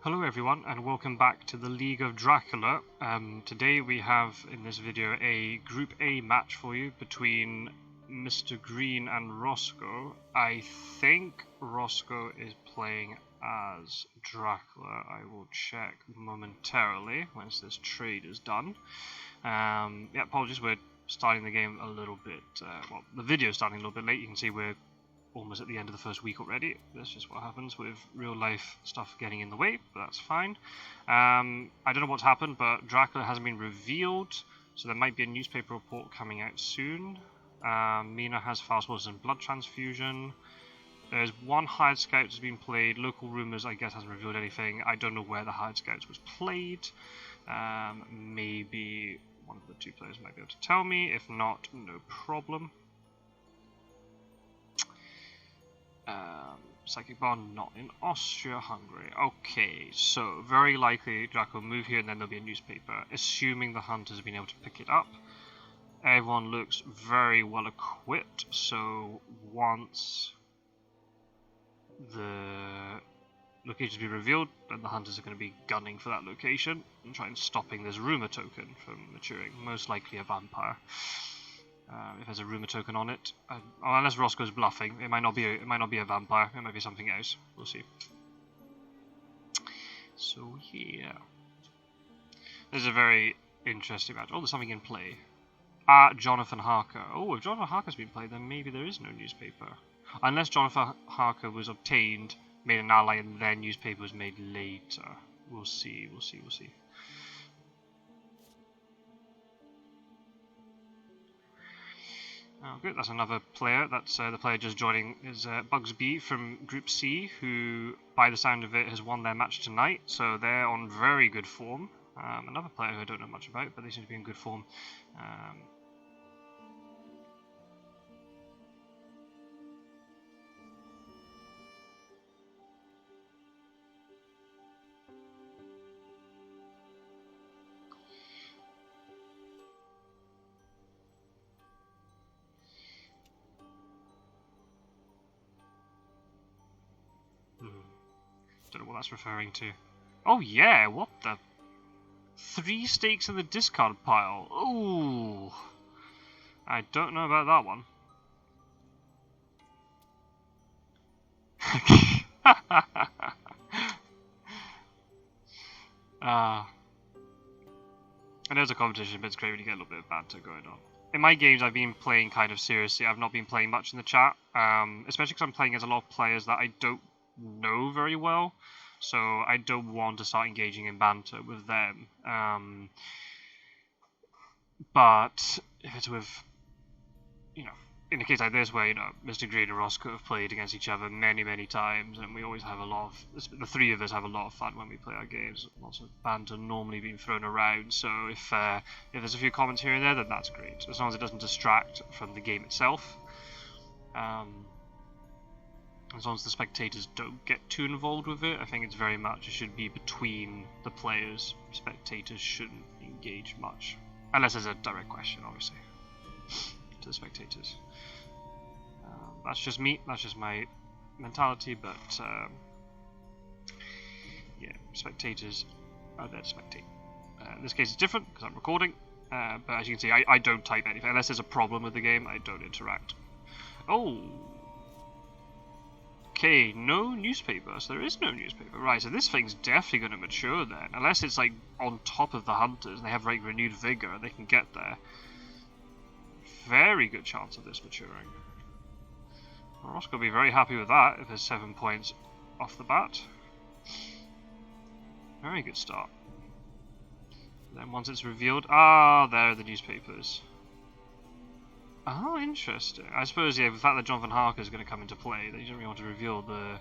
Hello everyone and welcome back to the League of Dracula. Today we have in this video a Group A match for you between Mistergreen and Rossco. I think Rossco is playing as Dracula. I will check momentarily once this trade is done. Yeah, apologies, we're starting the game a little bit, well, the video is starting a little bit late. You can see we're almost at the end of the first week already. That's just what happens with real life stuff getting in the way, but that's fine. I don't know what's happened, but Dracula hasn't been revealed, so there might be a newspaper report coming out soon. Mina has fast horses and blood transfusion. There's one hired scout that's been played. Local rumours, I guess, hasn't revealed anything. I don't know where the hired scouts was played. Maybe one of the two players might be able to tell me. If not, no problem. Psychic Bond not in Austria-Hungary. Okay, so very likely Dracula will move here and then there'll be a newspaper, assuming the hunters have been able to pick it up. Everyone looks very well equipped, so once the location has been revealed, then the hunters are going to be gunning for that location and trying stopping this rumour token from maturing, most likely a vampire. If there's a rumour token on it, unless Rossco's bluffing, it might not be a vampire. It might be something else. We'll see. So yeah, this is a very interesting match. Oh, there's something in play. Jonathan Harker. Oh, if Jonathan Harker's been played, then maybe there is no newspaper, unless Jonathan Harker was obtained, made an ally, and then newspaper was made later. We'll see. We'll see. We'll see. Oh, good. That's another player. That's the player just joining is Bugsby from Group C, who, by the sound of it, has won their match tonight. So they're on very good form. Another player who I don't know much about, but they seem to be in good form. Don't know what that's referring to. Oh yeah, what the? 3 stakes in the discard pile. Ooh, I don't know about that one. I know it's a competition, but it's great when you get a little bit of banter going on. In my games, I've been playing kind of seriously. I've not been playing much in the chat, especially because I'm playing as a lot of players that I don't know very well, so I don't want to start engaging in banter with them. But if it's with, in a case like this where, Mistergreen and Rossco have played against each other many times, and we always have a lot of, the three of us have a lot of fun when we play our games. Lots of banter normally being thrown around, so if there's a few comments here and there, then that's great, as long as it doesn't distract from the game itself. As long as the spectators don't get too involved with it, I think it should be between the players. Spectators shouldn't engage much, unless there's a direct question, obviously, to the spectators. That's just me, that's just my mentality, but yeah, spectators are there to spectate. In this case it's different, because I'm recording, but as you can see, I don't type anything. Unless there's a problem with the game, I don't interact. Oh! Okay, no newspaper, so there is no newspaper. Right, so this thing's definitely going to mature then. Unless it's like on top of the hunters and they have like renewed vigor and they can get there. Very good chance of this maturing. Rossco will be very happy with that if there's 7 points off the bat. Very good start. Then once it's revealed, there are the newspapers. Oh, interesting. I suppose, yeah, the fact that Jonathan Harker is going to come into play, that you don't really want to reveal the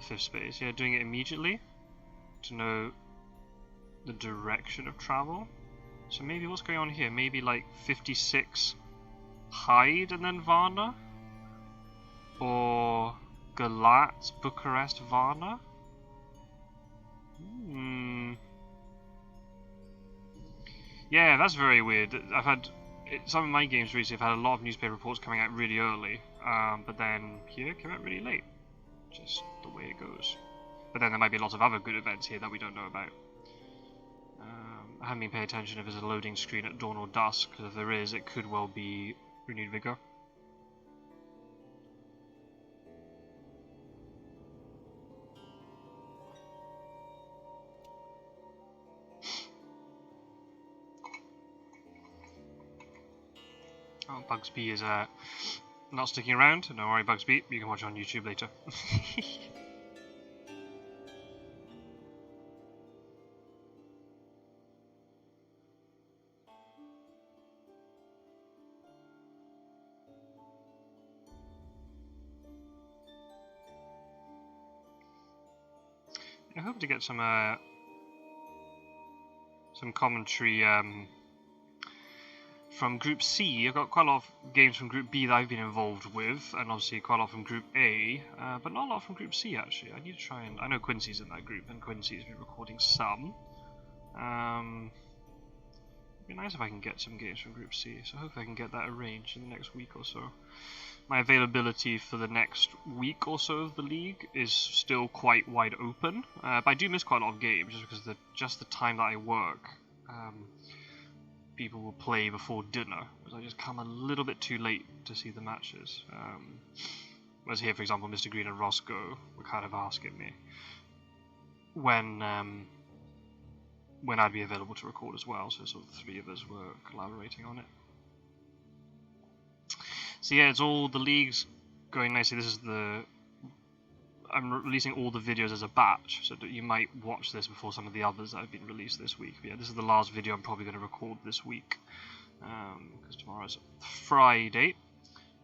5th space. Yeah, doing it immediately to know the direction of travel. So maybe what's going on here? Maybe like 56 Hyde and then Varna? Or Galatz, Bucharest, Varna? Yeah, that's very weird. I've had some of my games recently have had a lot of newspaper reports coming out really early, but then here came out really late. Just the way it goes. But then there might be lots of other good events here that we don't know about. I haven't been paying attention if there's a loading screen at dawn or dusk, because if there is, it could well be renewed vigor. Oh, Bugsby is not sticking around. Don't worry, Bugsby. You can watch on YouTube later. I hope to get some commentary from Group C. I've got quite a lot of games from Group B that I've been involved with, and obviously quite a lot from Group A, but not a lot from Group C actually. I need to try and... I know Quincy's in that group, and Quincy's been recording some. It'd be nice if I can get some games from Group C, so I hope I can get that arranged in the next week or so. My availability for the next week or so of the league is still quite wide open, but I do miss quite a lot of games just because the time that I work. People will play before dinner, because I just come a little bit too late to see the matches. Whereas here, for example, Mistergreen and Rossco were kind of asking me when I'd be available to record as well, so sort of the three of us were collaborating on it. So yeah, it's all the leagues going nicely. This is I'm releasing all the videos as a batch, so that you might watch this before some of the others that have been released this week. But yeah, this is the last video I'm probably going to record this week, because tomorrow's Friday,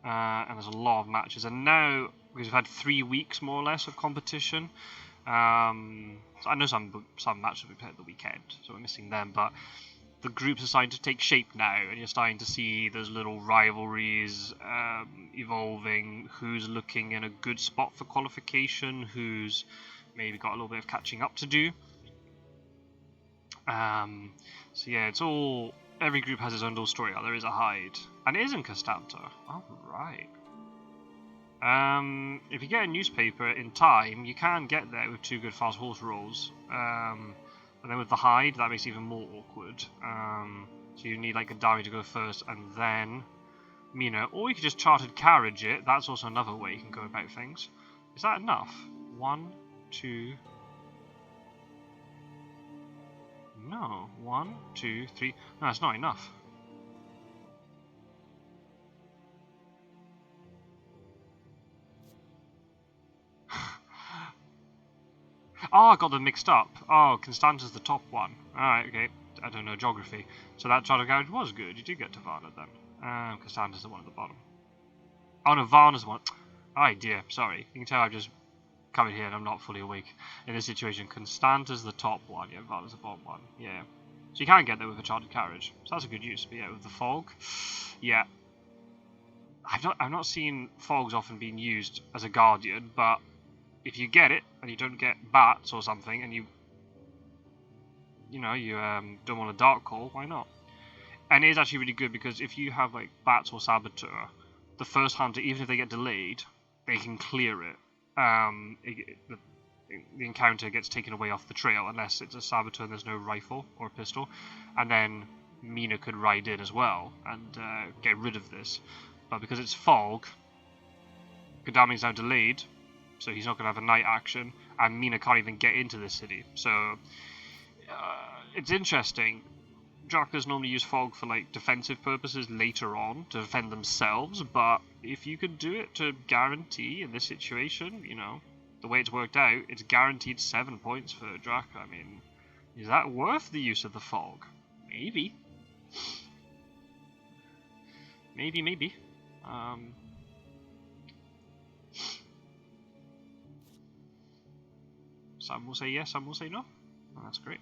and there's a lot of matches. And now, because we've had 3 weeks more or less of competition, so I know some matches we played at the weekend, so we're missing them, but the groups are starting to take shape now, and you're starting to see those little rivalries evolving, who's looking in a good spot for qualification, who's maybe got a little bit of catching up to do. So yeah, it's all... every group has its own little story. There is a hide. And it is in Constanta. Alright. If you get a newspaper in time, you can get there with 2 good fast horse rolls. And then with the hide, that makes it even more awkward. So you need like a dummy to go first, and then Mina. Or you could just chartered carriage it. That's also another way you can go about things. Is that enough? 1, 2... No. 1, 2, 3... No, it's not enough. Oh, I got them mixed up. Oh, Constanta's the top one. Alright, okay. I don't know geography. So that charter carriage was good. You did get to Varna then. Constanta's the one at the bottom. Oh no, Varna's the one. Oh dear, sorry. You can tell I've just come in here and I'm not fully awake in this situation. Constanta's the top one. Yeah, Varna's the bottom one. Yeah. So you can get there with a chartered carriage. So that's a good use. But yeah, with the fog. Yeah. I've not seen fogs often being used as a guardian, but if you get it and you don't get bats or something, and you don't want a dark call, why not? And it is actually really good because if you have like bats or saboteur, the first hunter, even if they get delayed, they can clear it. The encounter gets taken away off the trail unless it's a saboteur and there's no rifle or a pistol, and then Mina could ride in as well and get rid of this. But because it's fog, Gadami's now delayed, so he's not going to have a night action, and Mina can't even get into this city. So it's interesting. Dracula's normally use fog for like defensive purposes later on to defend themselves, but if you can do it to guarantee in this situation, you know, the way it's worked out, it's guaranteed 7 points for Dracula. I mean, is that worth the use of the fog? Maybe. Maybe. Some will say yes, some will say no. Well, that's great.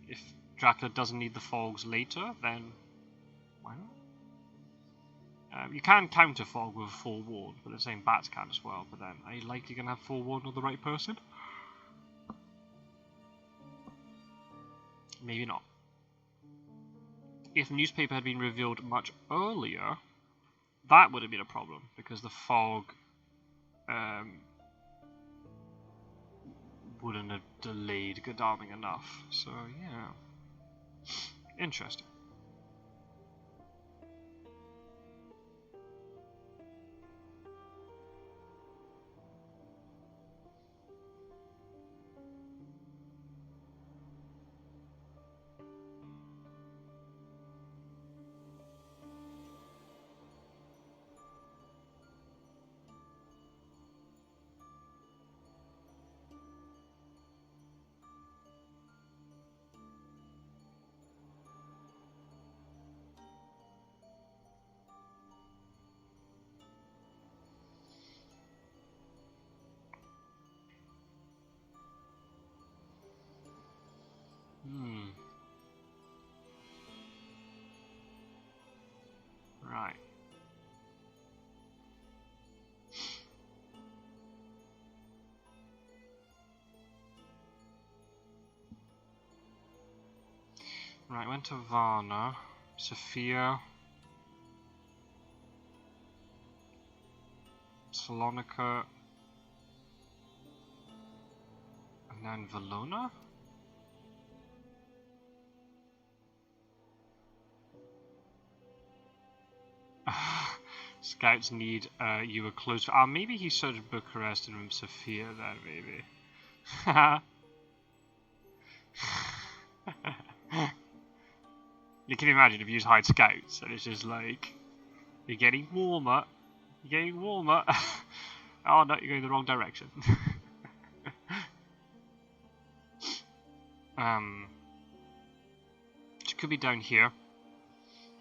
If Dracula doesn't need the fogs later, then why not? You can counter fog with full ward, but the same bats can as well. But then, are you likely going to have full ward with the right person? Maybe not. If the newspaper had been revealed much earlier, that would have been a problem, because the fog wouldn't have delayed good arming enough. So yeah, interesting. Right. Right, went to Varna, Sophia, Salonika, and then Valona? Scouts need you were close. Maybe he searched Bucharest and Sofia then, maybe. You can imagine if you use hide scouts and it's just like, you're getting warmer, you're getting warmer. Oh no, you're going the wrong direction. It could be down here,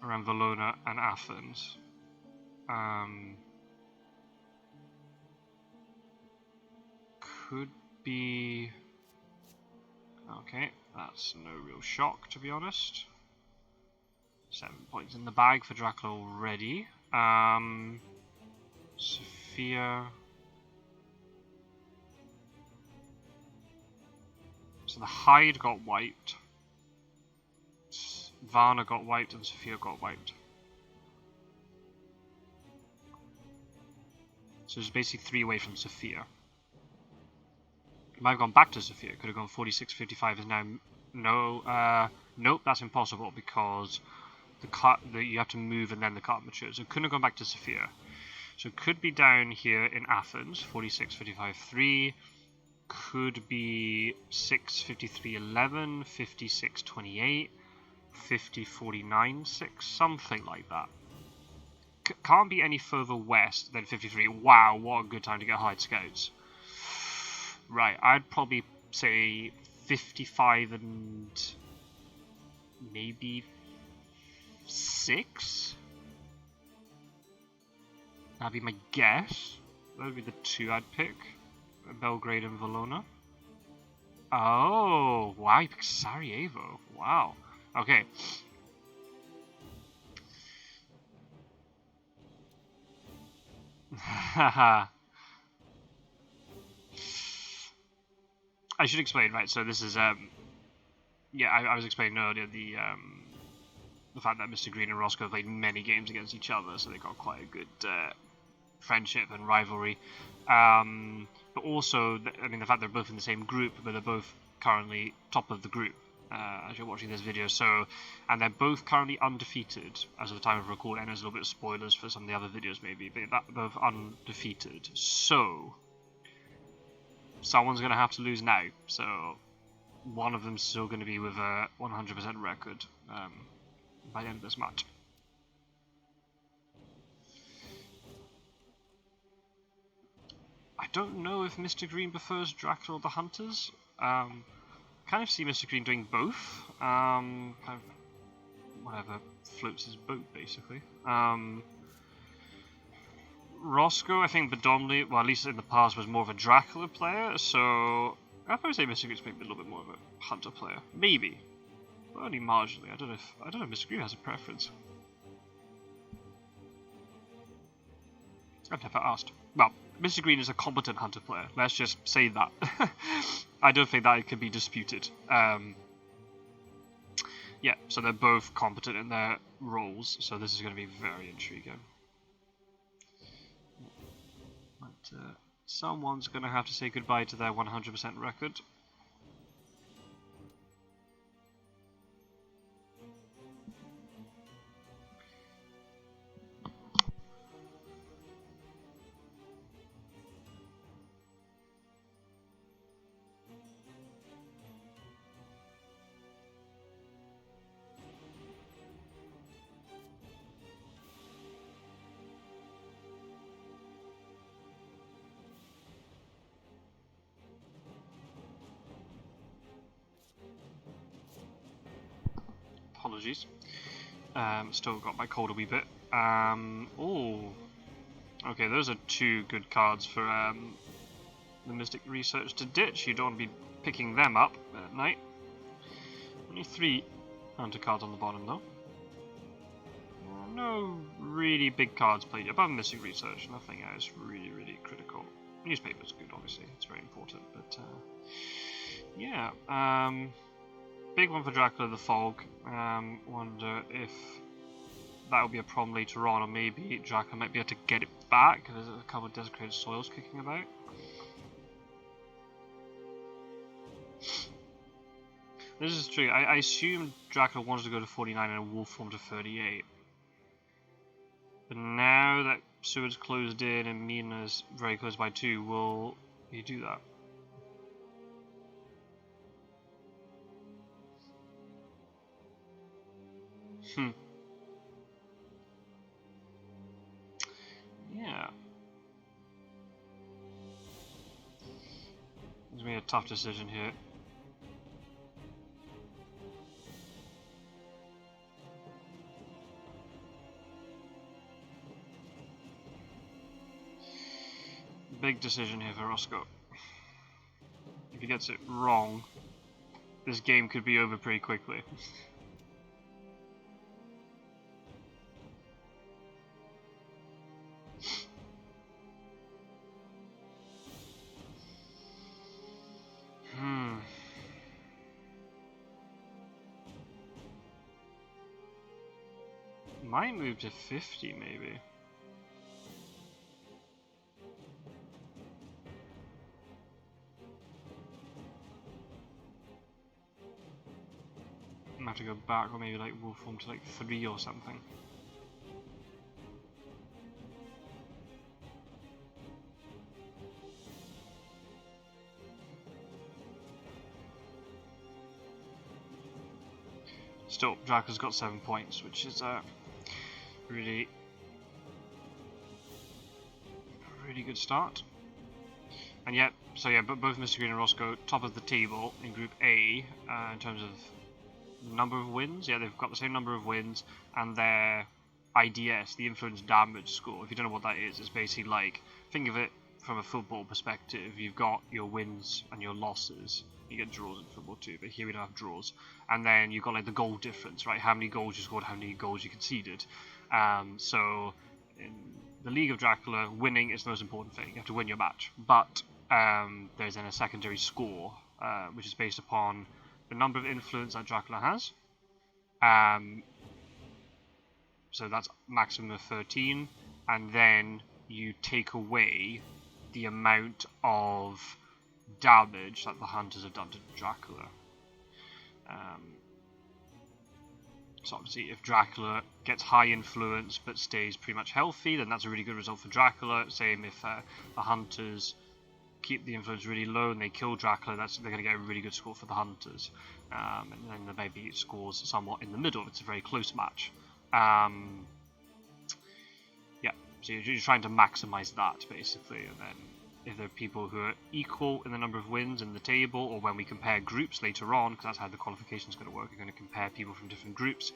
around Valona and Athens. Could be... Okay, that's no real shock, to be honest. 7 points in the bag for Dracula already. Sophia... So the hide got wiped. Varna got wiped and Sophia got wiped. So there's basically 3 away from Sophia. It might have gone back to Sophia. It could have gone 46, 55 is now... No, nope, that's impossible because you have to move and then the card matures. So it couldn't have gone back to Sophia. So it could be down here in Athens, 46, 55, 3. Could be 6, 53, 11, 56, 28, 50, 49, 6, something like that. Can't be any further west than 53. Wow, what a good time to get hide scouts. Right, I'd probably say 55 and maybe 6? That'd be my guess. That would be the 2 I'd pick. Belgrade and Valona. Oh, wow, you picked Sarajevo. Wow. Okay. Haha. I should explain, right? So this is yeah, I was explaining earlier the fact that Mistergreen and Rossco played many games against each other, so they got quite a good friendship and rivalry. But also, I mean, the fact they're both in the same group, but they're both currently top of the group as you're watching this video. So, and they're both currently undefeated as of the time of recording. And there's a little bit of spoilers for some of the other videos, maybe, but they're both undefeated. So, someone's going to have to lose now. So, one of them's still going to be with a 100% record by the end of this match. I don't know if Mistergreen prefers Dracula or the Hunters. Kind of see Mistergreen doing both. Kind of whatever floats his boat, basically. Rossco, I think predominantly, well, at least in the past, was more of a Dracula player. So I'd probably say Mistergreen's maybe a little bit more of a Hunter player, maybe, but only marginally. I don't know if Mistergreen has a preference. I've never asked. Well, Mistergreen is a competent Hunter player. Let's just say that. I don't think that could be disputed. Yeah, so they're both competent in their roles, so this is going to be very intriguing. But someone's going to have to say goodbye to their 100% record. apologies. Still got my cold a wee bit. Oh, okay, those are two good cards for the Mystic Research to ditch. You don't want to be picking them up at night. Only 3 hunter cards on the bottom though. No really big cards played above Mystic Research. Nothing else really critical. Newspaper's good, obviously. It's very important, but yeah. Big one for Dracula the Fog. Wonder if that will be a problem later on, or maybe Dracula might be able to get it back. There's a couple of desecrated soils kicking about. This is true. I assume Dracula wants to go to 49 and a wolf form to 38. But now that Seward's closed in and Mina's very close by 2, will he do that? Yeah. It's gonna be a tough decision here. Big decision here for Rossco. If he gets it wrong, this game could be over pretty quickly. Might move to 50 maybe. Have to go back, or maybe like wolf form to like 3 or something. Still, Dracula's got 7 points, which is really good start. And yet, so yeah, but both Mistergreen and Rossco top of the table in Group A in terms of number of wins. Yeah, they've got the same number of wins, and their IDS, the influence damage score, if you don't know what that is, it's basically like, think of it from a football perspective. You've got your wins and your losses. You get draws in football too, but here we don't have draws. And then you've got like the goal difference, right? How many goals you scored, how many goals you conceded. So in the League of Dracula, winning is the most important thing. You have to win your match. But there's then a secondary score, which is based upon the number of influence that Dracula has. So that's maximum of 13, and then you take away the amount of damage that the hunters have done to Dracula. So obviously if Dracula gets high influence but stays pretty much healthy, then that's a really good result for Dracula. Same if the hunters keep the influence really low and they kill Dracula, they're going to get a really good score for the hunters. And then maybe scores somewhat in the middle if it's a very close match. Yeah, so you're trying to maximize that basically, and then if there are people who are equal in the number of wins in the table, or when we compare groups later on, because that's how the qualification is going to work, you're going to compare people from different groups,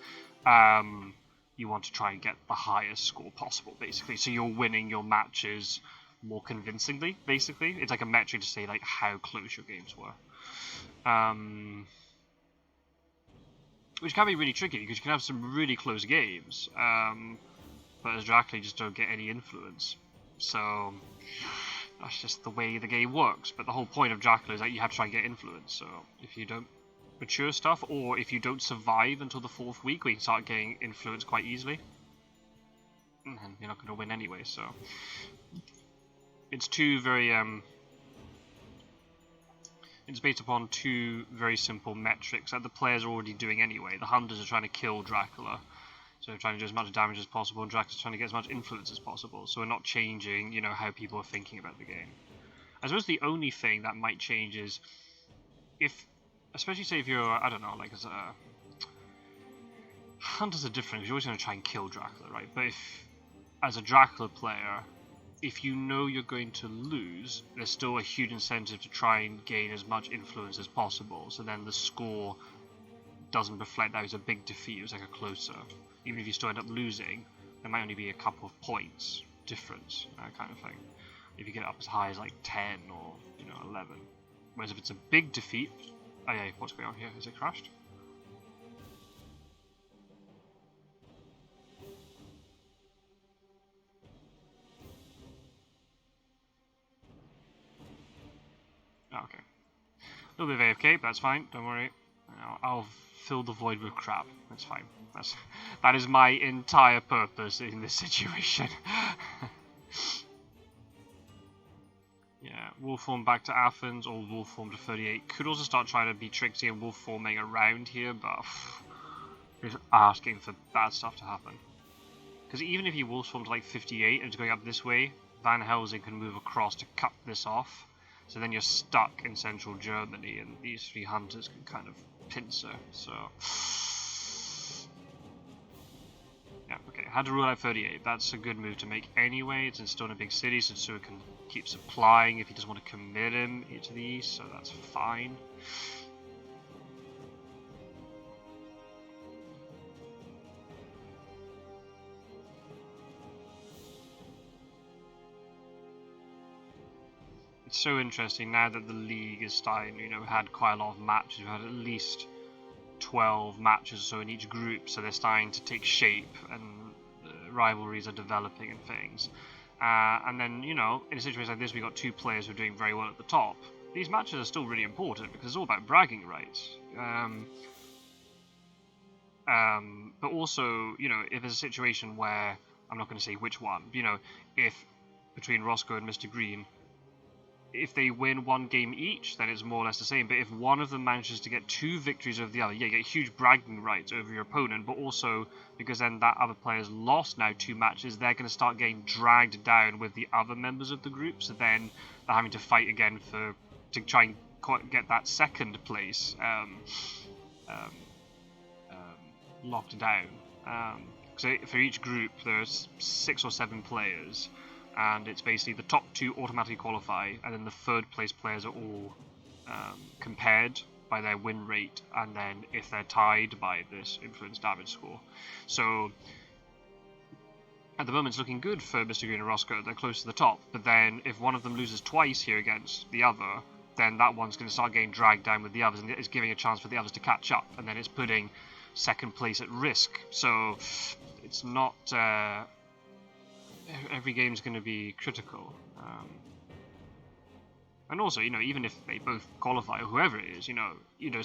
you want to try and get the highest score possible basically, so you're winning your matches more convincingly basically. It's like a metric to say like how close your games were. Which can be really tricky, because you can have some really close games, but as Dracula you just don't get any influence. So that's just the way the game works. But the whole point of Dracula is that you have to try and get influence. So if you don't mature stuff, or if you don't survive until the 4th week, where you can start getting influence quite easily, and you're not going to win anyway. So it's two very it's based upon 2 very simple metrics that the players are already doing anyway. The hunters are trying to kill Dracula, so they're trying to do as much damage as possible, and Dracula's trying to get as much influence as possible. So we're not changing, you know, how people are thinking about the game. I suppose the only thing that might change is if, especially say if you're, I don't know, like as a hunters are different because you're always going to try and kill Dracula, right? But if as a Dracula player, if you know you're going to lose, there's still a huge incentive to try and gain as much influence as possible. So then the score doesn't reflect that it was a big defeat, it was like a closer. Even if you still end up losing, there might only be a couple of points difference, kind of thing. If you get up as high as like 10 or 11. Whereas if it's a big defeat, oh yeah, what's going on here? Has it crashed? Oh, okay. A little bit of AFK, but that's fine. Don't worry. I'll fill the void with crap. That's fine. That is my entire purpose in this situation. Yeah, wolf form back to Athens or wolf form to 38. Could also start trying to be tricksy and wolf forming around here, but just asking for bad stuff to happen. Because even if you wolf form to like 58 and it's going up this way, Van Helsing can move across to cut this off. So then you're stuck in central Germany, and these 3 hunters can kind of pincer. So yeah, okay. Had to rule out 38. That's a good move to make anyway. It's still in a big city, so Tsuo can keep supplying if he doesn't want to commit him to the east. So that's fine. It's so interesting now that the league is starting, had quite a lot of matches. We've had at least 12 matches or so in each group, so they're starting to take shape and rivalries are developing and things. And then, in a situation like this, we've got 2 players who are doing very well at the top. These matches are still really important because it's all about bragging rights. But also, if there's a situation where, I'm not going to say which one, if between Rossco and Mistergreen, if they win 1 game each, then it's more or less the same. But if one of them manages to get 2 victories over the other, you get huge bragging rights over your opponent. But also, because then that other player's lost now 2 matches, they're going to start getting dragged down with the other members of the group. So then they're having to fight again to try and get that 2nd place locked down. So for each group, there's 6 or 7 players. And it's basically the top 2 automatically qualify, and then the 3rd place players are all compared by their win rate, and then if they're tied by this influence damage score. So at the moment it's looking good for Mistergreen and Rossco, they're close to the top, but then if one of them loses twice here against the other, then that one's going to start getting dragged down with the others, and it's giving a chance for the others to catch up, and then it's putting 2nd place at risk. So it's not... every game's going to be critical, and also, even if they both qualify or whoever it is,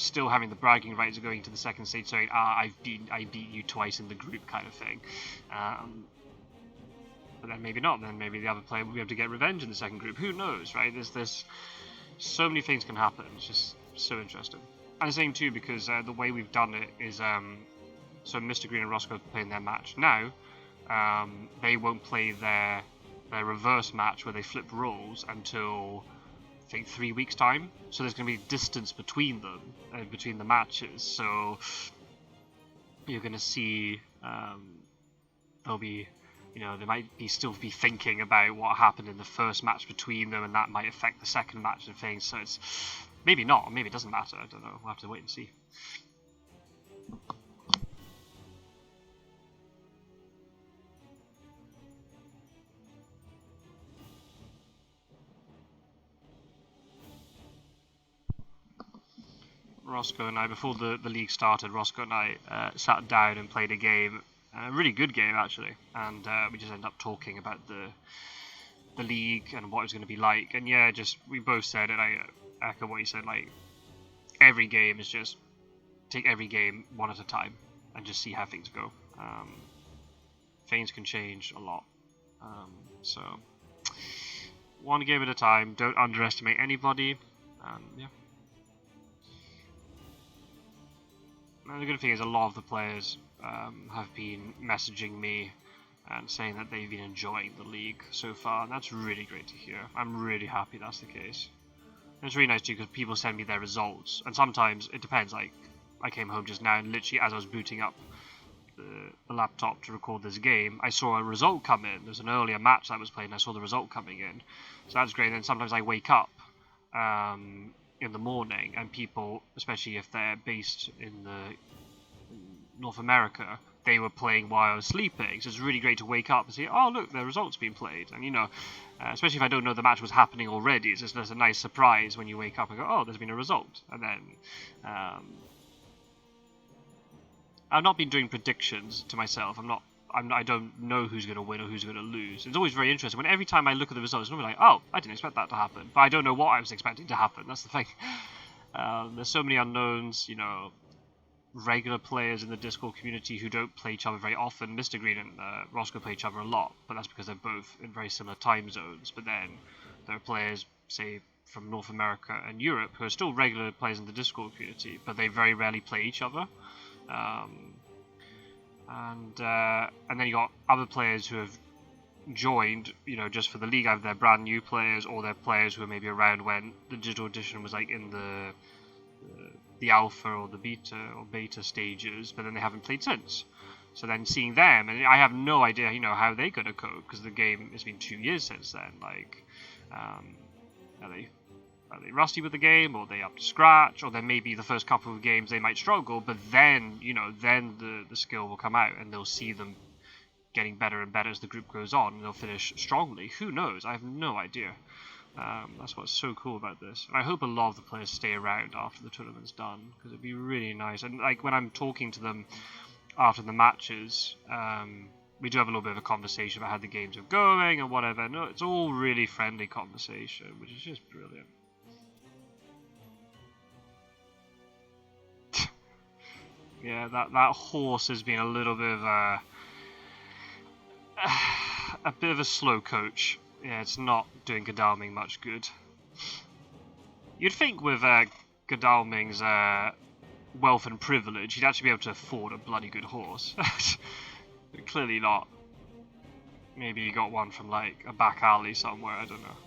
still having the bragging rights of going to the 2nd stage, saying, I beat you twice in the group, kind of thing. But then maybe not. Then maybe the other player will be able to get revenge in the 2nd group. Who knows, right? There's so many things can happen. It's just so interesting. And the same too, because the way we've done it is, so Mistergreen and Rossco playing their match now. They won't play their reverse match where they flip roles until I think 3 weeks time. So there's going to be distance between them, between the matches. So you're going to see they'll be, they might still be thinking about what happened in the first match between them, and that might affect the 2nd match and things. So it's maybe not, or maybe it doesn't matter. I don't know. We'll have to wait and see. Rossco and I, before the league started, Rossco and I sat down and played a game, a really good game actually, and we just ended up talking about the league and what it was going to be like, and yeah, we both said, and I echo what you said, like, every game is just take every game one at a time and just see how things go. Things can change a lot, so 1 game at a time, don't underestimate anybody, yeah. And the good thing is a lot of the players have been messaging me and saying that they've been enjoying the league so far, and that's really great to hear. I'm really happy that's the case. And it's really nice too because people send me their results, and sometimes it depends. Like, I came home just now and literally as I was booting up the laptop to record this game, I saw a result come in. There's an earlier match I was playing, I saw the result coming in, so that's great. And then sometimes I wake up in the morning, and people, especially if they're based in North America, they were playing while I was sleeping. So it's really great to wake up and see, oh look, the result's been played. And you know, especially if I don't know the match was happening already, it's just a nice surprise when you wake up and go, oh, there's been a result. And then I've not been doing predictions to myself. I don't know who's going to win or who's going to lose. It's always very interesting when every time I look at the results, I'm like, oh, I didn't expect that to happen. But I don't know what I was expecting to happen. That's the thing. There's so many unknowns, you know, regular players in the Discord community who don't play each other very often. Mistergreen and Rossco play each other a lot, but that's because they're both in very similar time zones. But then there are players, say, from North America and Europe who are still regular players in the Discord community, but they very rarely play each other. And then you got other players who have joined, you know, just for the league. Either they're brand new players or they're players who are maybe around when the digital edition was like in the alpha or the beta stages, but then they haven't played since. So then seeing them, and I have no idea, you know, how they're gonna cope because the game has been 2 years since then. Like, are they rusty with the game, or are they up to scratch, or then maybe the first couple of games they might struggle, but then, you know, then the skill will come out and they'll see them getting better and better as the group goes on, and they'll finish strongly. Who knows? I have no idea. That's what's so cool about this. And I hope a lot of the players stay around after the tournament's done, because it'd be really nice. And like when I'm talking to them after the matches, we do have a little bit of a conversation about how the games are going and whatever. No, it's all really friendly conversation, which is just brilliant. Yeah, that horse has been a little bit of a slow coach. Yeah, it's not doing Godalming much good. You'd think with Godalming's wealth and privilege, he'd actually be able to afford a bloody good horse. But clearly not. Maybe he got one from like a back alley somewhere, I don't know.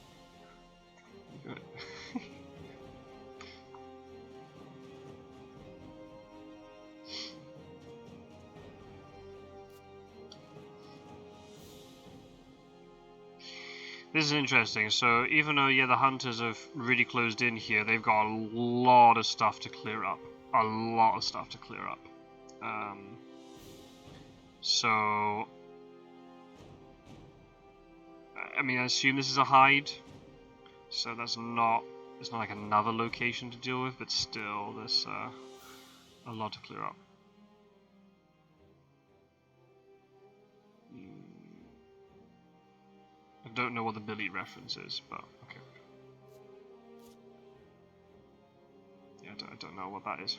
This is interesting. So even though, yeah, the hunters have really closed in here, they've got a lot of stuff to clear up. A lot of stuff to clear up. So, I mean, I assume this is a hide. So that's not, it's not like another location to deal with, but still, there's a lot to clear up. I don't know what the Billy reference is, but okay. Yeah, I don't know what that is.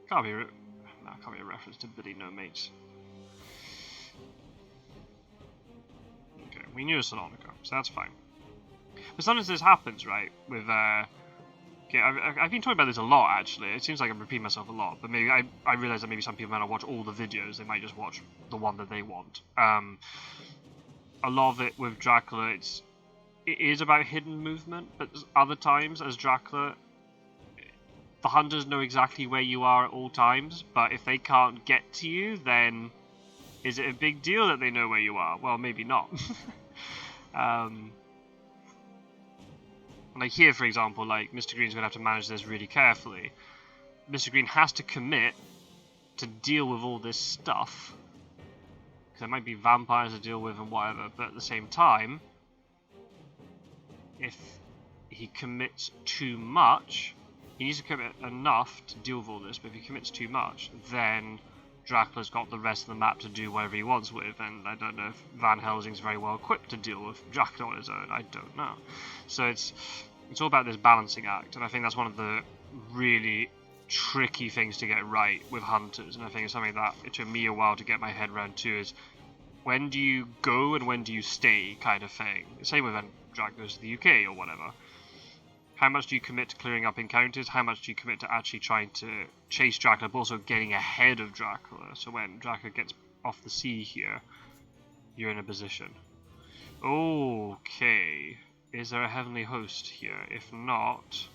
Can't be a reference to Billy No Mates. Okay, we knew a Salonica, so that's fine. But sometimes this happens, right? With okay, I've been talking about this a lot, actually. It seems like I'm repeating myself a lot, but maybe I realize that maybe some people might not watch all the videos. They might just watch the one that they want. A lot of it with Dracula, it is about hidden movement, but other times as Dracula, the hunters know exactly where you are at all times, but if they can't get to you, then is it a big deal that they know where you are? Well, maybe not. Like here, for example, like Mistergreen's going to have to manage this really carefully. Mistergreen has to commit to deal with all this stuff. Because there might be vampires to deal with and whatever, but at the same time, if he commits too much, he needs to commit enough to deal with all this, but if he commits too much, then Dracula's got the rest of the map to do whatever he wants with, and I don't know if Van Helsing's very well equipped to deal with Dracula on his own. I don't know. So it's all about this balancing act, and I think that's one of the really tricky things to get right with hunters, and I think it's something that it took me a while to get my head around too, is when do you go and when do you stay kind of thing. Same with when Drac goes to the UK or whatever. How much do you commit to clearing up encounters? How much do you commit to actually trying to chase Dracula, but also getting ahead of Dracula? So when Dracula gets off the sea here, you're in a position. Okay. Is there a heavenly host here? If not,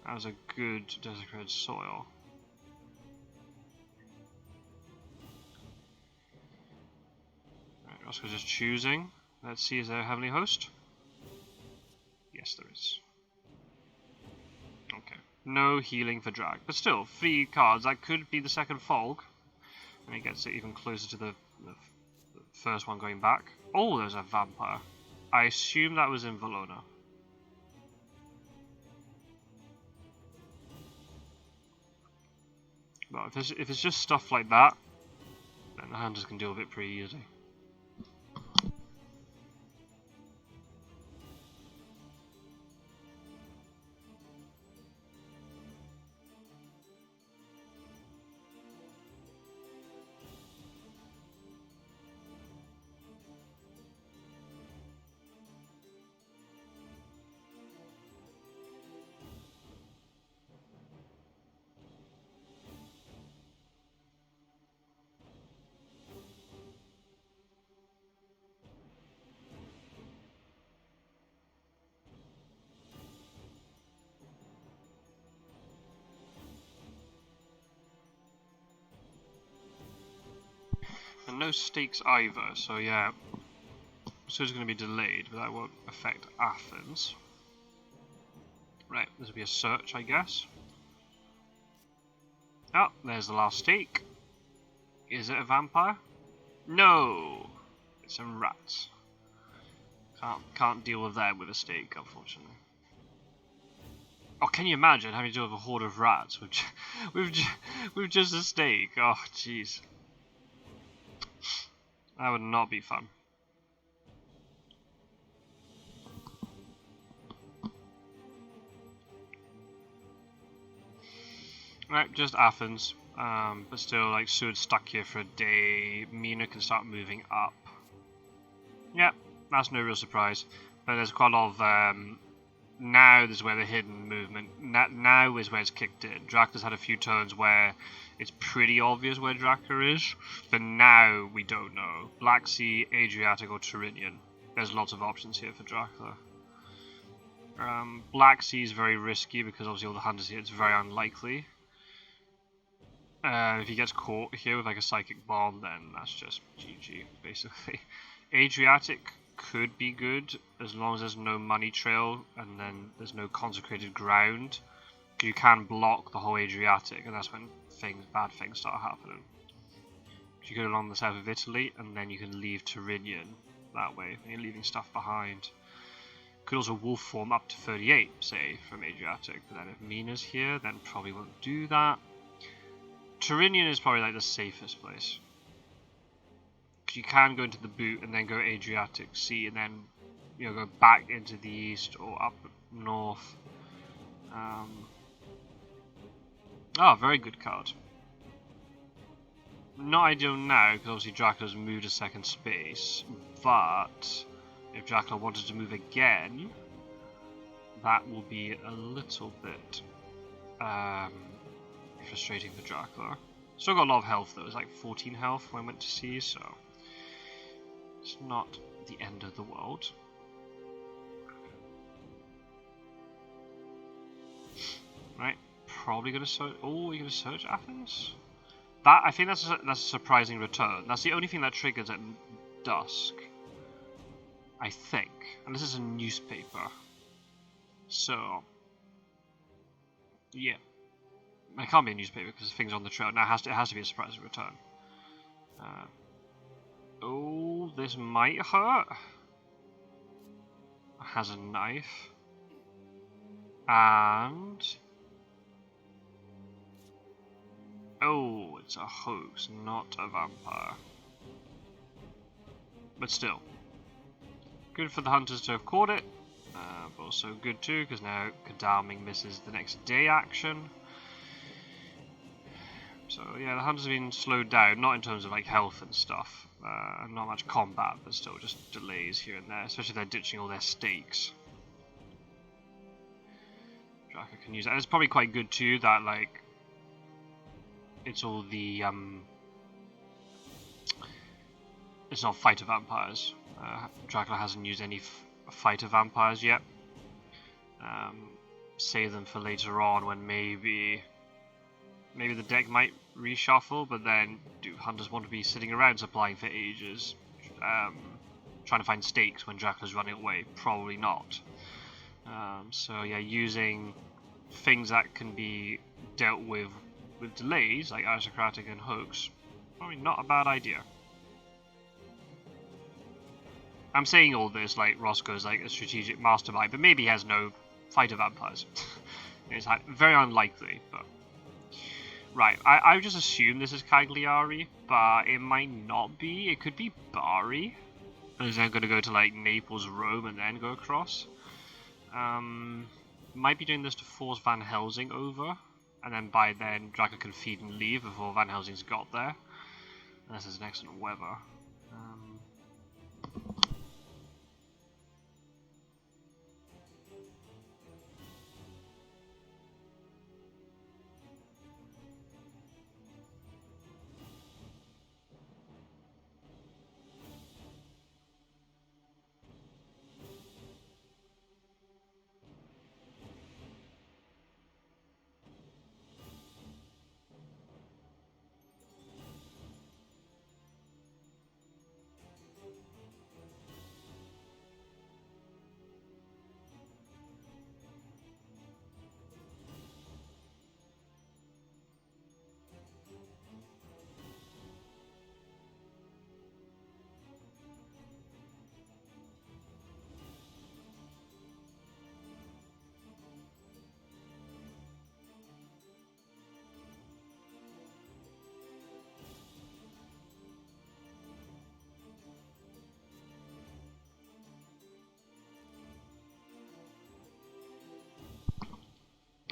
that was a good desecrated soil. Right, Rossco's just choosing. Let's see, is there a Heavenly Host? Yes, there is. Okay. No healing for drag. But still, 3 cards. That could be the second Fog. And it gets it even closer to the first one going back. Oh, there's a Vampire. I assume that was in Valona. But if it's just stuff like that, then the Hunters can deal with it pretty easily. And no stakes either, so yeah. So it's going to be delayed, but that won't affect Athens. Right, this will be a search, I guess. Oh, there's the last stake. Is it a vampire? No! It's some rats. Can't deal with that with a stake, unfortunately. Oh, can you imagine having to deal with a horde of rats with just a stake? Oh, jeez. That would not be fun. Right, just Athens. But still, like, Seward's stuck here for a day. Mina can start moving up. Yep, that's no real surprise. But there's quite a lot of, now is where the hidden movement, now is where it's kicked in. Dracula's had a few turns where it's pretty obvious where Dracula is, but now we don't know. Black Sea, Adriatic, or Tyrrhenian. There's lots of options here for Dracula. Black Sea is very risky because obviously all the hunters here, it's very unlikely. If he gets caught here with like a psychic bomb, then that's just GG, basically. Adriatic could be good as long as there's no money trail and then there's no consecrated ground. You can block the whole Adriatic, and that's when bad things start happening. You go along the south of Italy, and then you can leave Tyrrhenian that way, and you're leaving stuff behind. Could also wolf form up to 38, say, from Adriatic, but then if Mina's here, then probably won't do that. Tyrrhenian is probably like the safest place. Because you can go into the boot and then go Adriatic Sea and then go back into the east or up north. Oh, very good card. Not ideal now because obviously Dracula's moved a second space, but if Dracula wanted to move again, that will be a little bit frustrating for Dracula. Still got a lot of health though, it's like 14 health when I went to sea, so it's not the end of the world. Right, probably gonna search. Oh, you're gonna search Athens? That I think that's a surprising return. That's the only thing that triggers at dusk, I think. And this is a newspaper, so yeah. It can't be a newspaper because things on the trail. Now it has to be a surprising return. Oh, this might hurt. Has a knife. And oh, it's a hoax, not a vampire. But still, good for the hunters to have caught it. But also good too, because now Kadaming misses the next day action. So yeah, the hunters have been slowed down, not in terms of like health and stuff, not much combat, but still just delays here and there, especially if they're ditching all their stakes. Dracula can use that. It's probably quite good too that like it's all the it's not fighter vampires. Dracula hasn't used any fighter vampires yet. Save them for later on when maybe the deck might reshuffle, but then do hunters want to be sitting around supplying for ages? trying to find stakes when Dracula's running away? Probably not. So yeah, using things that can be dealt with delays, like aristocratic and hoax, probably not a bad idea. I'm saying all this like Rossco's like a strategic mastermind, but maybe he has no fighter vampires. It's very unlikely, but... Right, I just assume this is Cagliari, but it might not be. It could be Bari. And is then going to go to like Naples, Rome, and then go across. Might be doing this to force Van Helsing over, and then by then Dracula can feed and leave before Van Helsing's got there. And this is an excellent weather.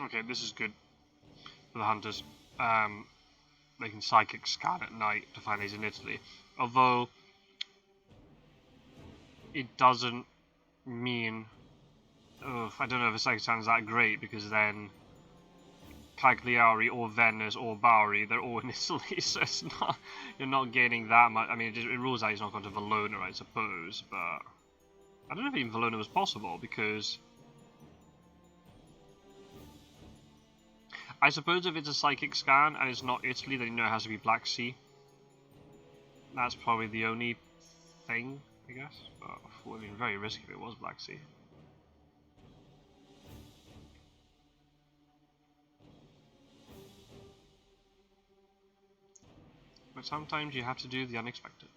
Okay, this is good for the hunters. They can psychic scan at night to find these in Italy. Although, it doesn't mean... I don't know if a psychic scan is that great, because then Cagliari or Venice or Bari, they're all in Italy, so it's not, you're not gaining that much. I mean, it rules out he's not going to Verona, I suppose, but... I don't know if even Verona was possible, because... I suppose if it's a psychic scan and it's not Italy, then you know it has to be Black Sea. That's probably the only thing, I guess. But it would have been very risky if it was Black Sea. But sometimes you have to do the unexpected.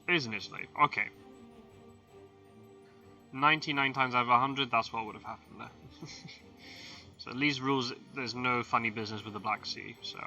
It is in Italy. Okay. 99 times out of 100, that's what would have happened there. So at least rules, there's no funny business with the Black Sea, so...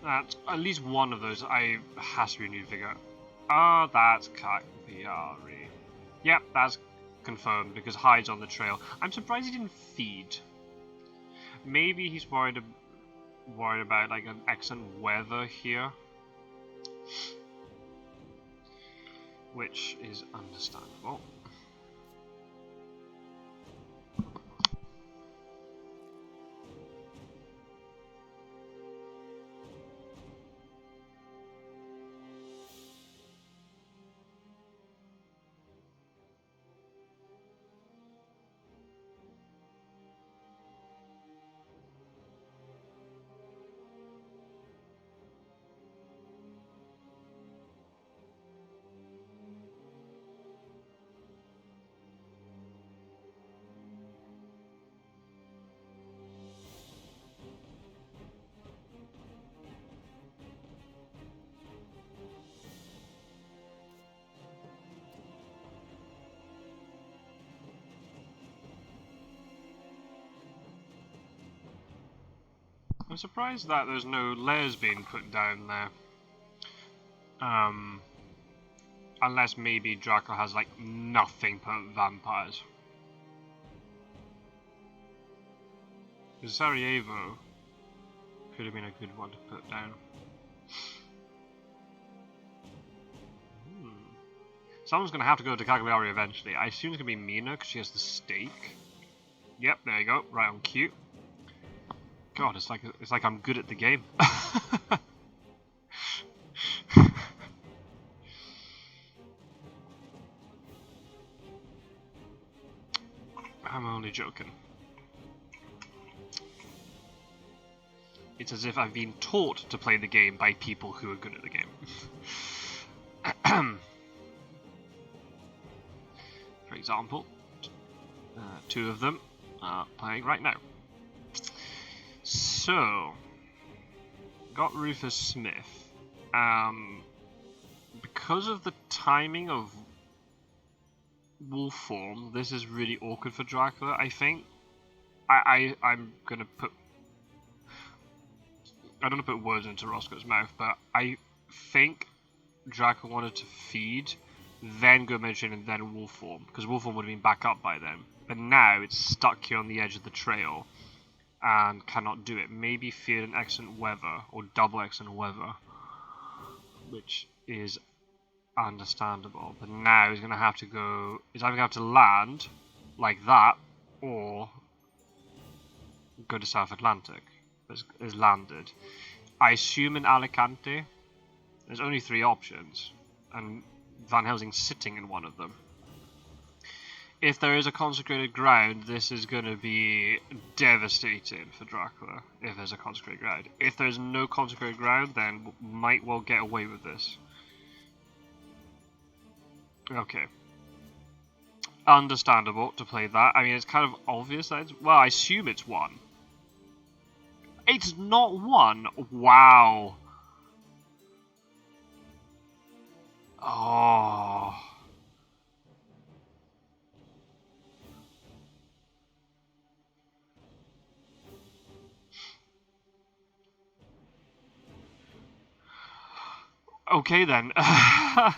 That at least one of those has to be a new figure. Ah, that's Cagliari. Yep, that's confirmed because Hyde's on the trail. I'm surprised he didn't feed. Maybe he's worried about like an excellent weather here, which is understandable. I'm surprised that there's no layers being put down there. Unless maybe Dracula has like nothing but vampires. Sarajevo could have been a good one to put down. Someone's going to have to go to Cagliari eventually. I assume it's going to be Mina because she has the stake. Yep, there you go, right on cue. God, it's like I'm good at the game. I'm only joking. It's as if I've been taught to play the game by people who are good at the game. For example, two of them are playing right now. So, got Rufus Smith. Because of the timing of wolf form, this is really awkward for Dracula, I think. I'm gonna put... I don't want to put words into Rossco's mouth, but I think Dracula wanted to feed, then go Mediterranean, and then wolf form, because wolf form would have been back up by then. But now it's stuck here on the edge of the trail and cannot do it. Maybe feared an excellent weather, or double excellent weather, which is understandable. But now he's going to have to go... He's either going to have to land like that, or go to South Atlantic. Is landed. I assume in Alicante. There's only 3 options, and Van Helsing's sitting in one of them. If there is a consecrated ground, this is going to be devastating for Dracula, if there's a consecrated ground. If there's no consecrated ground, then might well get away with this. Okay. Understandable to play that. I mean, it's kind of obvious that it's... Well, I assume it's 1. It's not 1. Wow. Oh. Okay then. I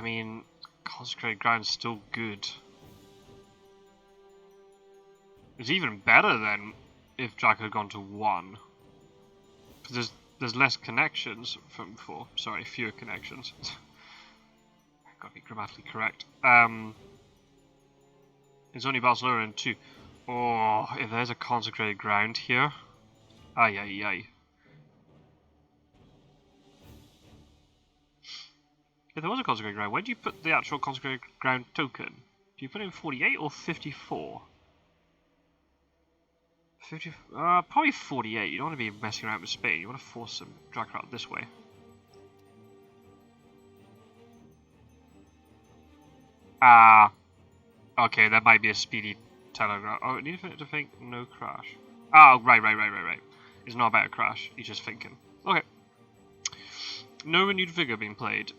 mean, consecrated ground's still good. It's even better than if Jack had gone to 1. Because there's less connections from before. Sorry, fewer connections. Gotta be grammatically correct. It's only Barcelona and 2. Oh, if there's a consecrated ground here. Ay, ay, ay. If there was a consecrated ground, where do you put the actual consecrated ground token? Do you put it in 48 or 54? Probably 48. You don't want to be messing around with Spain. You want to force some Dracula out this way. Okay, that might be a speedy telegraph. Oh, I need to think no crash. Oh, right. It's not about a crash. He's just thinking. Okay. No renewed vigor being played.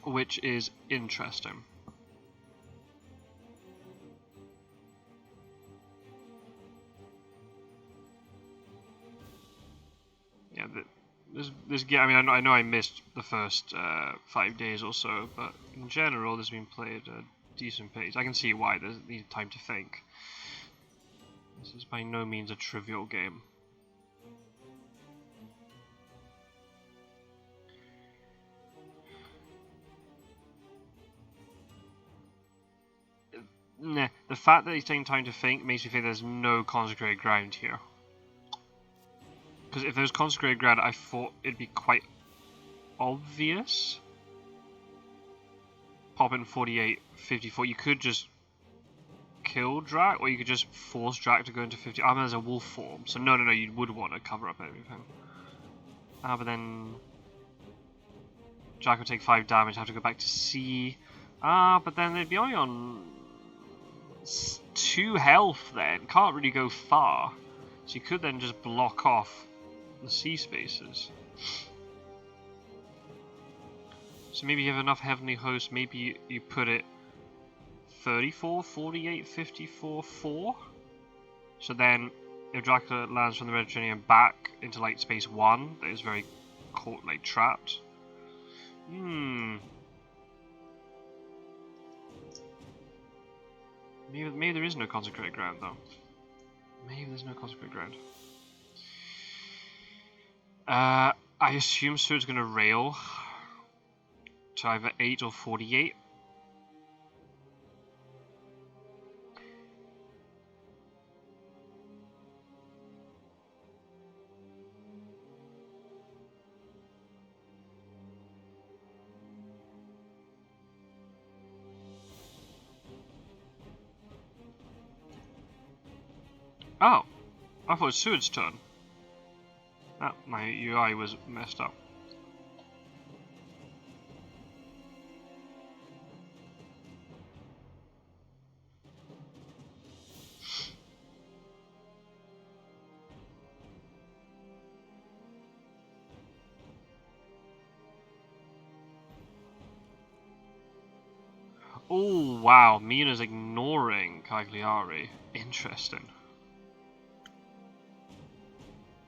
Which is interesting. Yeah, this game. I mean, I know I missed the first 5 days or so, but in general, this has been played at a decent pace. I can see why there's need time to think. This is by no means a trivial game. Nah, the fact that he's taking time to think makes me think there's no consecrated ground here. Because if there was consecrated ground, I thought it'd be quite obvious. Pop in 48, 54. You could just kill Drac, or you could just force Drac to go into 50. I mean, there's a wolf form, so no, you would want to cover up everything. But then Drac would take 5 damage, have to go back to C. But then they'd be only on 2 health then. Can't really go far. So you could then just block off the C spaces. So maybe you have enough Heavenly Host, maybe you put it 34, 48, 54, 4. So then, if Dracula lands from the Mediterranean back into like space 1, that is very caught, like trapped. Maybe there is no consecrated ground though. Maybe there's no consecrated ground. I assume Sword's gonna rail to either 8 or 48. Oh, I thought it was Sword's turn. Ah, my UI was messed up. Oh wow, Mina's ignoring Cagliari. Interesting.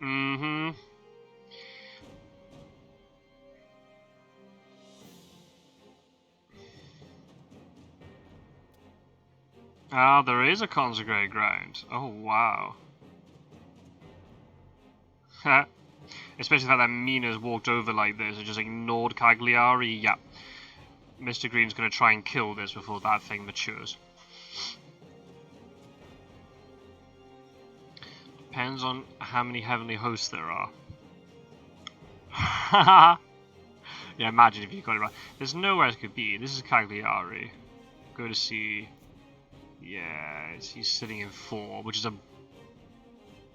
Mm-hmm. Ah, there is a consecrated ground. Oh wow. Especially the fact that Mina's walked over like this and just ignored Cagliari. Yeah. Mistergreen's gonna try and kill this before that thing matures. Depends on how many heavenly hosts there are. Yeah, imagine if you got it right. There's nowhere else it could be. This is Cagliari. Go to see. Yeah, he's sitting in 4, which is a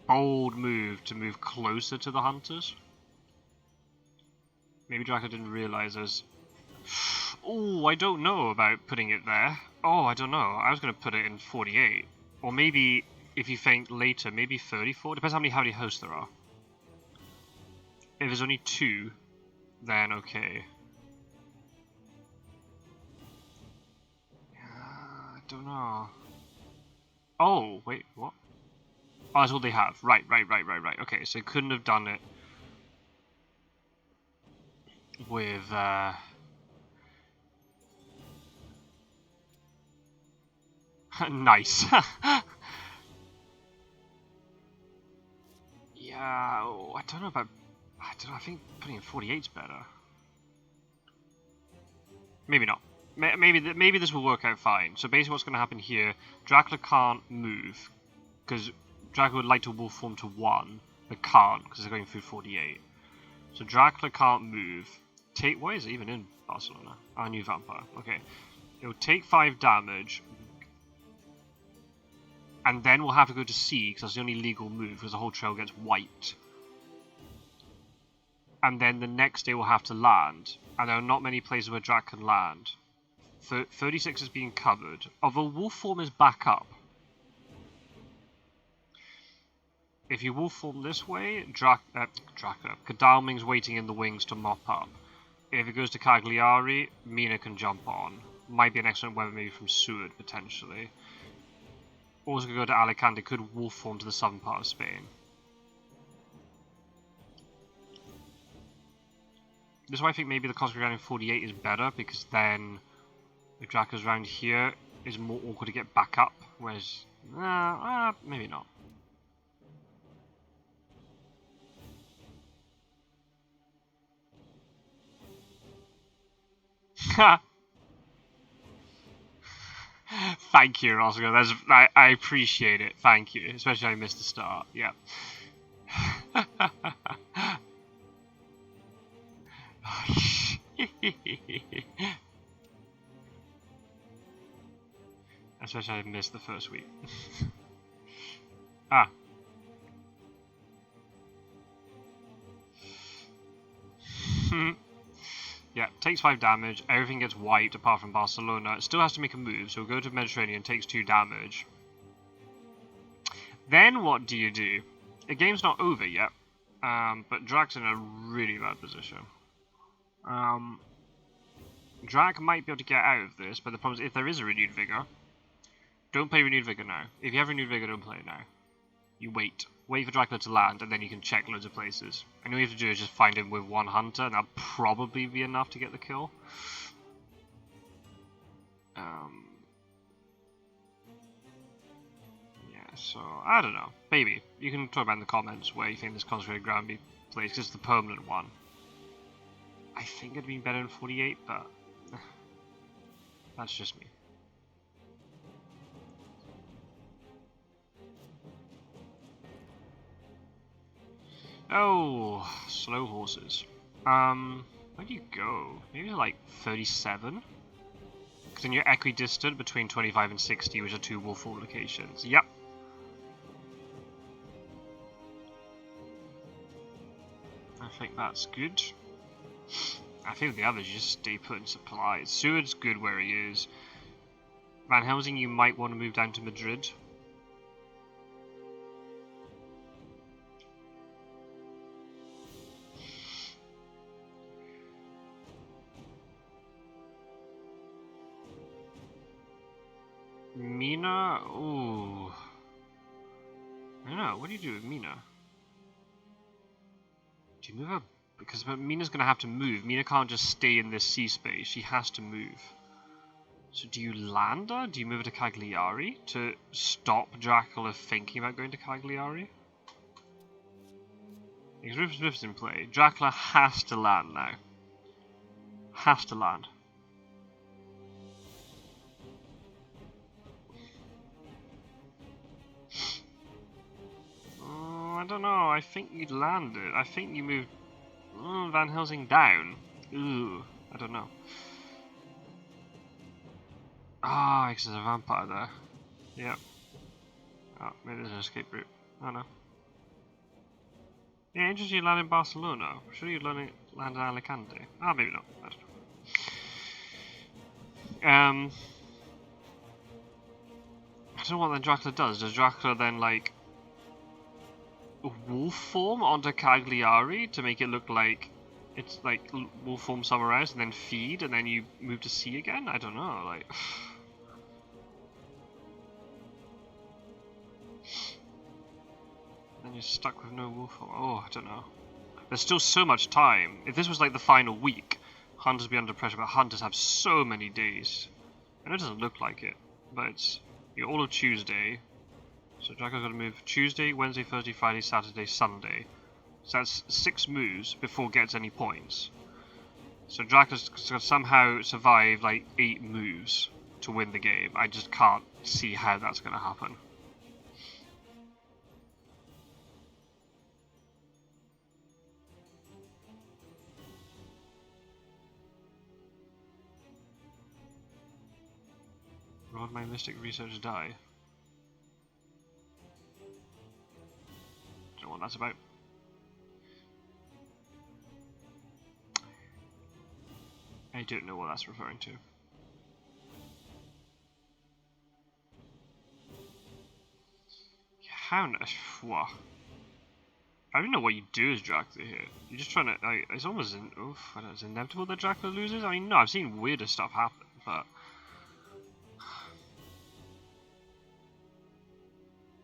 bold move to move closer to the hunters. Maybe Dracula didn't realise there's... Oh, I don't know about putting it there. Oh, I don't know. I was going to put it in 48. Or maybe, if you think later, maybe 34. Depends how many hosts there are. If there's only 2, then okay. I don't know. Oh, wait, what? Oh, that's all they have. Right. Okay, so they couldn't have done it with, nice. Yeah, oh, I don't know about... I think putting in 48's better. Maybe not. Maybe this will work out fine. So basically what's going to happen here, Dracula can't move, because Dracula would like to wolf form to 1, but can't, because they're going through 48. So Dracula can't move. Why is it even in Barcelona? Our new vampire. Okay. It will take 5 damage, and then we'll have to go to sea, because that's the only legal move, because the whole trail gets wiped. And then the next day we'll have to land, and there are not many places where Drac can land. 36 is being covered. Although wolf form is back up. If you wolf form this way, Godalming's waiting in the wings to mop up. If it goes to Cagliari, Mina can jump on. Might be an excellent weapon maybe from Seward, potentially. Also could go to Alicante, could wolf form to the southern part of Spain. This is why I think maybe the Cosmic Ground in 48 is better, because then if Dracula's around here, it's more awkward to get back up, whereas, maybe not. Thank you, Rossco. I appreciate it. Thank you. Especially I missed the start. Yeah. Especially I missed the first week. Ah. Yeah, takes 5 damage, everything gets wiped apart from Barcelona. It still has to make a move, so we'll go to Mediterranean, takes 2 damage. Then what do you do? The game's not over yet, but Drac's in a really bad position. Drac might be able to get out of this, but the problem is if there is a renewed vigor, Don't play Renewed Vigor now. If you have Renewed Vigor, don't play it now. You wait. Wait for Dracula to land, and then you can check loads of places. And all you have to do is just find him with one hunter, and that'll probably be enough to get the kill. Yeah, so, I don't know. Maybe. You can talk about in the comments where you think this Consecrated Ground be played, because it's the permanent one. I think it'd be better in 48, but that's just me. Oh, slow horses. Where do you go? Maybe like 37? Because then you're equidistant between 25 and 60, which are two wolf locations. Yep. I think that's good. I think the others you just stay put in supplies. Seward's good where he is. Van Helsing, you might want to move down to Madrid. Mina? Ooh. I don't know. What do you do with Mina? Do you move her? Because Mina's going to have to move. Mina can't just stay in this sea space. She has to move. So do you land her? Do you move her to Cagliari to stop Dracula thinking about going to Cagliari? Because Rufus Smith's in play. Dracula has to land now. Has to land. I don't know. I think you'd land it. I think you move Van Helsing down. Ooh, I don't know. Ah, because there's a vampire there. Yep. Oh, maybe there's an escape route. I don't know. Yeah, interesting you land in Barcelona. Sure you'd land in Alicante. Ah, maybe not. I don't know. I don't know what then Dracula does. Does Dracula then, like, wolf form onto Cagliari to make it look like it's like wolf form somewhere else and then feed and then you move to sea again? I don't know, like then you're stuck with no wolf form. Oh, I don't know. There's still so much time. If this was like the final week, hunters would be under pressure, but hunters have so many days. And it doesn't look like it, but it's all of Tuesday. So Dracula's got to move Tuesday, Wednesday, Thursday, Friday, Saturday, Sunday. So that's 6 moves before it gets any points. So Dracula's got to somehow survive like 8 moves to win the game. I just can't see how that's going to happen. Rod my mystic research die. Don't know what that's about. I don't know what that's referring to. How? What? I don't know what you do as Dracula here. You're just trying to. Like, it's almost it's inevitable that Dracula loses. I mean, no, I've seen weirder stuff happen, but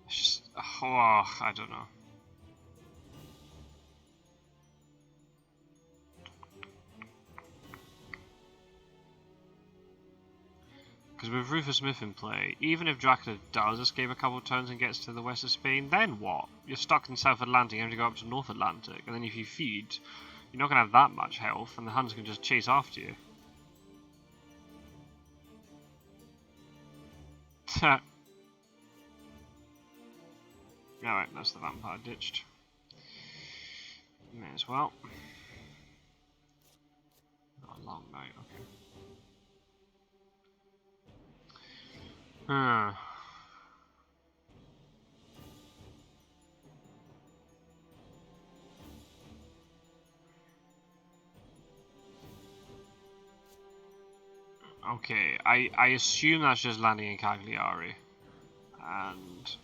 it's just. I don't know. Because with Rufus Smith in play, even if Dracula does escape a couple of turns and gets to the west of Spain, then what? You're stuck in South Atlantic and have to go up to North Atlantic, and then if you feed, you're not going to have that much health, and the hunters can just chase after you. Alright, that's the vampire ditched. May as well. Not a long night, okay. Okay, I assume that's just landing in Cagliari. And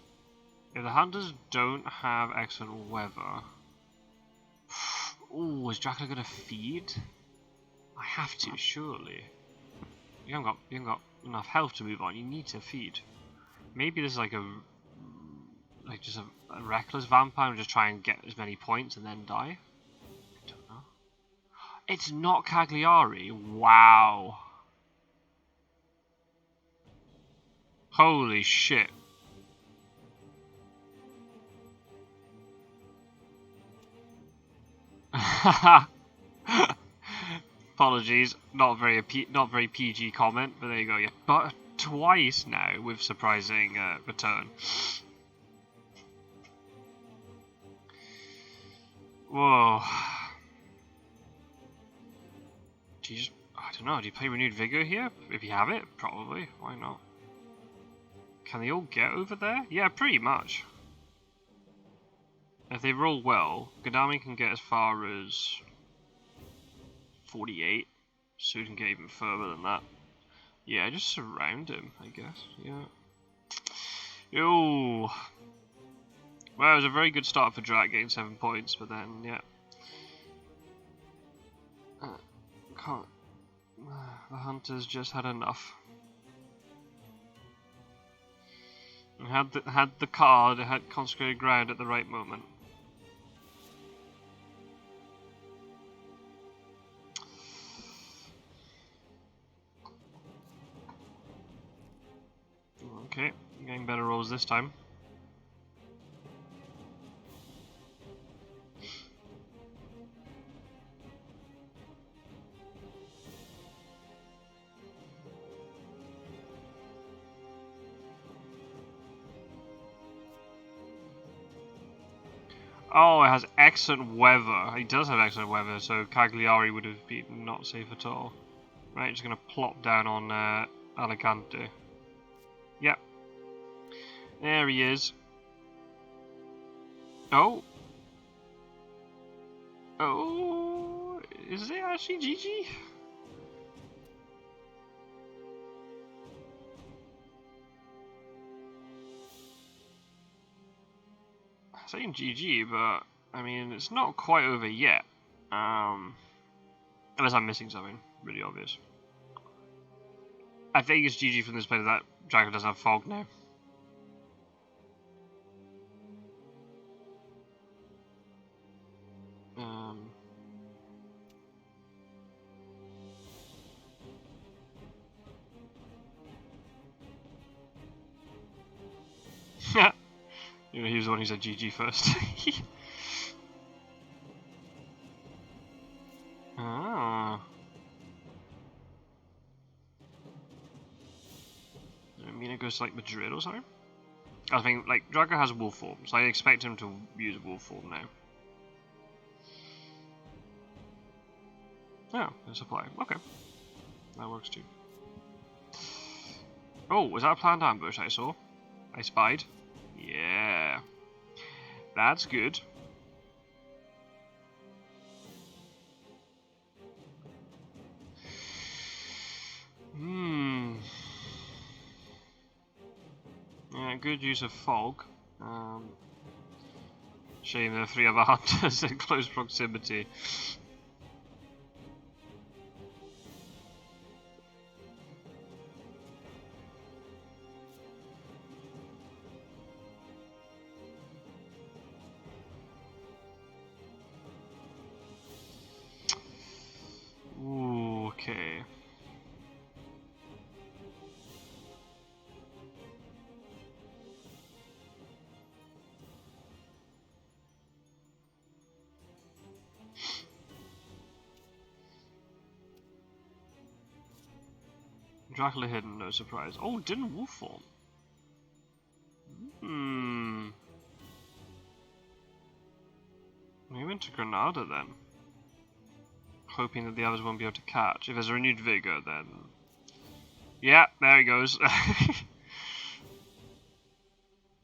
if the hunters don't have excellent weather... Ooh, is Dracula gonna feed? I have to, surely. You haven't got enough health to move on, you need to feed. Maybe there's like just a reckless vampire and just try and get as many points and then die. I don't know. It's not Cagliari. Wow. Holy shit. Apologies, not very PG comment, but there you go. Yeah, but twice now with surprising return. Whoa. Do you just, I don't know, do you play Renewed Vigor here? If you have it, probably. Why not? Can they all get over there? Yeah, pretty much. If they roll well, Gadami can get as far as 48, so he can get even further than that. Yeah, just surround him, I guess. Yeah. Yo. Well, it was a very good start for Drac, getting 7 points, but then, yeah. Can't. The hunters just had enough. And had the card, it had consecrated ground at the right moment. Okay, getting better rolls this time. Oh, it has excellent weather. It does have excellent weather, so Cagliari would have been not safe at all. Right, just gonna plop down on Alicante. Yep. There he is. Oh. Oh. Is it actually GG? I'm saying GG, but I mean, it's not quite over yet. Unless I'm missing something really obvious. I think it's GG from this play that Dracula doesn't have fog now. You know, he was the one who said GG first. Ah. I mean, it goes to like Madrid or something. I think like Dracula has a wolf form, so I expect him to use a wolf form now. Oh, there's supply. Okay, that works too. Oh, was that a planned ambush I saw? I spied. Yeah, that's good. Yeah, good use of fog. Shame there are 3 other hunters in close proximity. Ooh, okay. Dracula hidden, no surprise. Oh, didn't wolf form. We went to Granada then. Hoping that the others won't be able to catch. If there's a renewed vigor, then... Yeah, there he goes.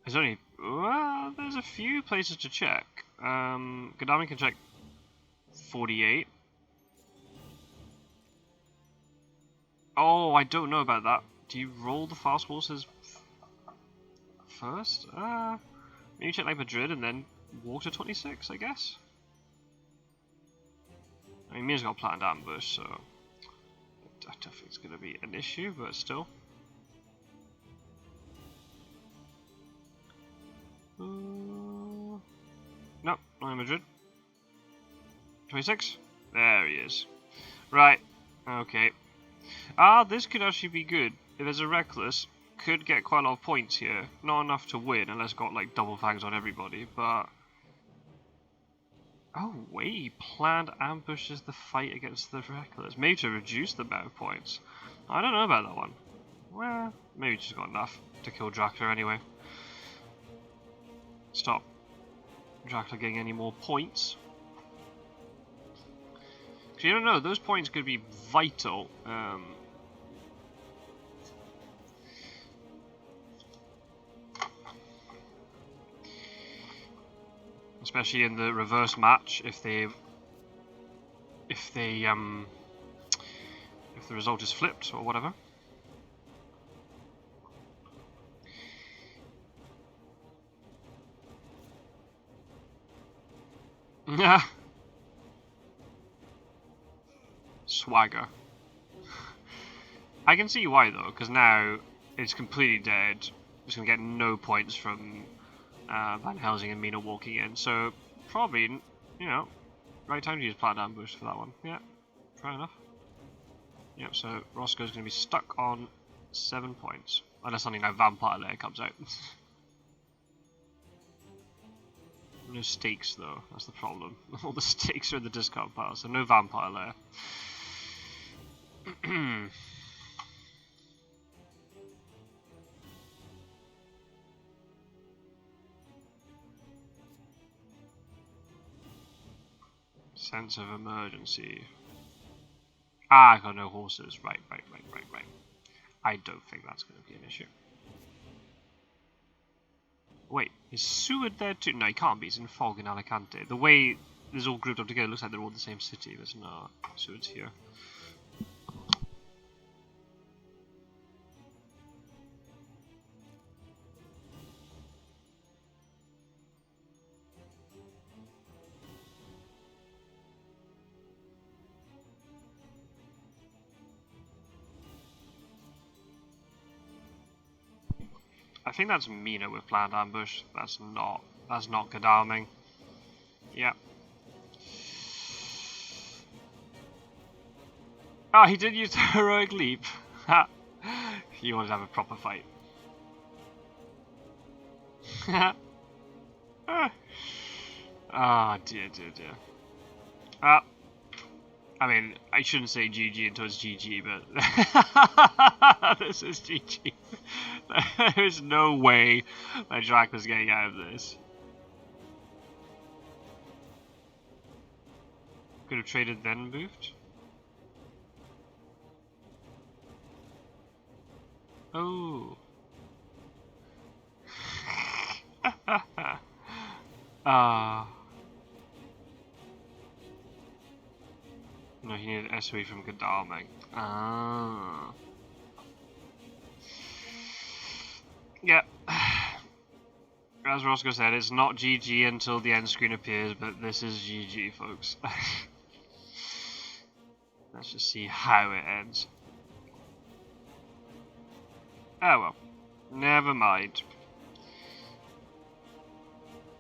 There's only... Well, there's a few places to check. Gadami can check 48. Oh, I don't know about that. Do you roll the fast horses first? Maybe check like Madrid and then walk to 26, I guess? I mean, Mia's got a planned ambush, so I don't think it's going to be an issue, but still. Nope, not in Madrid. 26? There he is. Right, okay. This could actually be good. If there's a Reckless, could get quite a lot of points here. Not enough to win, unless got like double fangs on everybody, but... Oh wait, planned ambushes the fight against the Reckless. Maybe to reduce the amount of points. I don't know about that one. Well, maybe just got enough to kill Dracula anyway. Stop Dracula getting any more points. Because you don't know, those points could be vital. Especially in the reverse match, if the result is flipped or whatever. Yeah. Swagger. I can see why though, because now it's completely dead. It's gonna get no points from Van Helsing and Mina walking in, so probably, you know, right time to use planned ambush for that one. Yeah, fair enough. Yep, so Rossco's going to be stuck on 7 points, unless something like Vampire Lair comes out. No stakes though, that's the problem. All the stakes are in the discount pile, so no Vampire Lair. Sense of emergency. I got no horses. Right. I don't think that's going to be an issue. Wait, is Seward there too? No, he can't be. He's in Fog in Alicante. The way this all grouped up together looks like they're all in the same city. There's no Seward's here. I think that's Mina with planned ambush. That's not Godalming. Yeah. Oh, he did use the heroic leap. Ha! He wanted to have a proper fight. Ah, dear. I mean, I shouldn't say GG until it's GG, but this is GG. There's no way that Dracula's getting out of this. Could have traded then moved. Oh. No, he needed SOE from Godalming. Yeah. As Rossco said, it's not GG until the end screen appears, but this is GG, folks. Let's just see how it ends. Oh well. Never mind.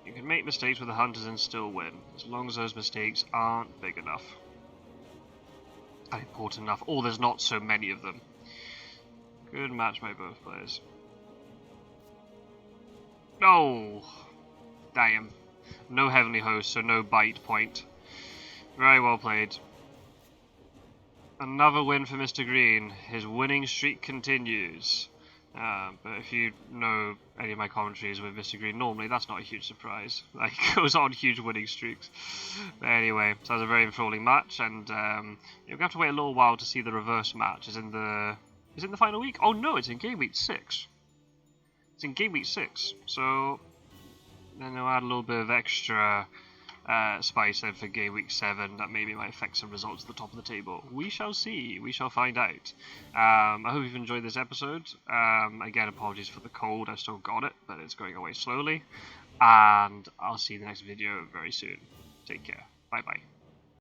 You can make mistakes with the hunters and still win, as long as those mistakes aren't big enough. And important enough, or there's not so many of them. Good match by both players. No! Damn. No Heavenly Host, so no bite point. Very well played. Another win for Mistergreen. His winning streak continues. But if you know any of my commentaries with Mistergreen, normally that's not a huge surprise. Like, he goes on huge winning streaks. But anyway, so that was a very enthralling match, and you're gonna have to wait a little while to see the reverse match. Is it in the final week? Oh no, it's in game week 6. It's in game week 6. So then they'll add a little bit of extra spice then for game week 7 that maybe might affect some results at the top of the table. We shall see. We shall find out. I hope you've enjoyed this episode. Again, apologies for the cold. I've still got it, but it's going away slowly. And I'll see you in the next video very soon. Take care. Bye bye.